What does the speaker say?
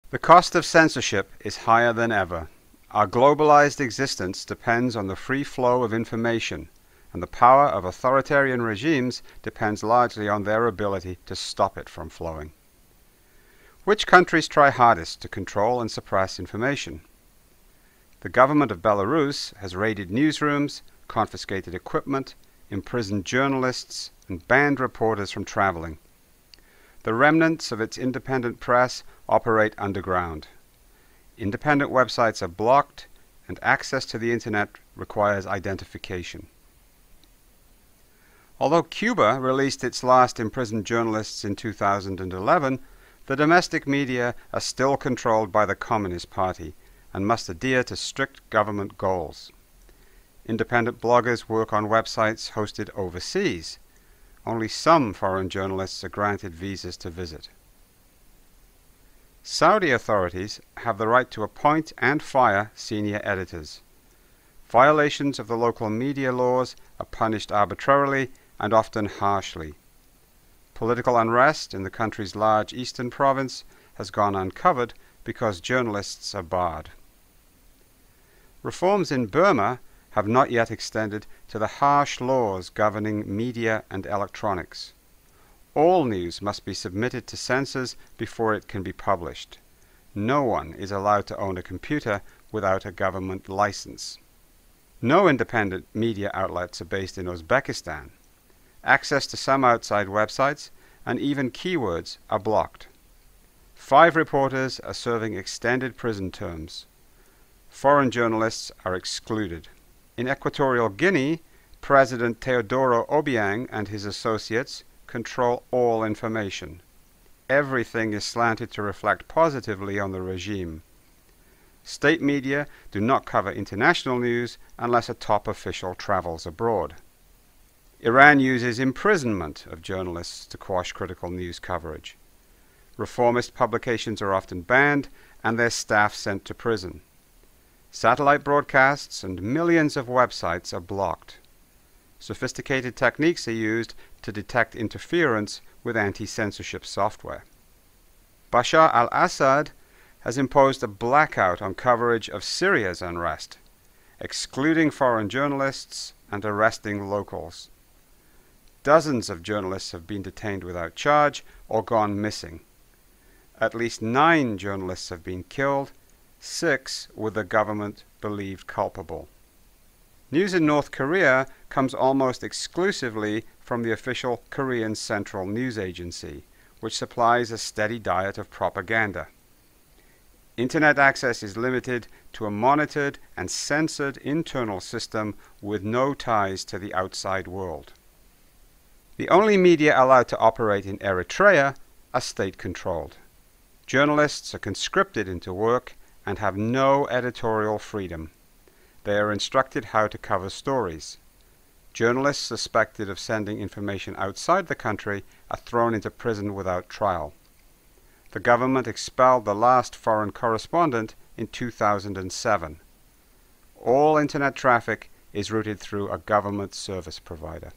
The cost of censorship is higher than ever. Our globalized existence depends on the free flow of information, and the power of authoritarian regimes depends largely on their ability to stop it from flowing. Which countries try hardest to control and suppress information? The government of Belarus has raided newsrooms, confiscated equipment, imprisoned journalists, and banned reporters from traveling. The remnants of its independent press operate underground. Independent websites are blocked, and access to the internet requires identification. Although Cuba released its last imprisoned journalists in 2011, the domestic media are still controlled by the Communist Party and must adhere to strict government goals. Independent bloggers work on websites hosted overseas. Only some foreign journalists are granted visas to visit. Saudi authorities have the right to appoint and fire senior editors. Violations of the local media laws are punished arbitrarily and often harshly. Political unrest in the country's large eastern province has gone uncovered because journalists are barred. Reforms in Burma have not yet extended to the harsh laws governing media and electronics. All news must be submitted to censors before it can be published. No one is allowed to own a computer without a government license. No independent media outlets are based in Uzbekistan. Access to some outside websites and even keywords are blocked. 5 reporters are serving extended prison terms. Foreign journalists are excluded. In Equatorial Guinea, President Teodoro Obiang and his associates control all information. Everything is slanted to reflect positively on the regime. State media do not cover international news unless a top official travels abroad. Iran uses imprisonment of journalists to quash critical news coverage. Reformist publications are often banned and their staff sent to prison. Satellite broadcasts and millions of websites are blocked. Sophisticated techniques are used to detect interference with anti-censorship software. Bashar al-Assad has imposed a blackout on coverage of Syria's unrest, excluding foreign journalists and arresting locals. Dozens of journalists have been detained without charge or gone missing. At least 9 journalists have been killed, 6 with the government believed culpable. News in North Korea comes almost exclusively from the official Korean Central News Agency, which supplies a steady diet of propaganda. Internet access is limited to a monitored and censored internal system with no ties to the outside world. The only media allowed to operate in Eritrea are state-controlled. Journalists are conscripted into work and have no editorial freedom. They are instructed how to cover stories. Journalists suspected of sending information outside the country are thrown into prison without trial. The government expelled the last foreign correspondent in 2007. All internet traffic is routed through a government service provider.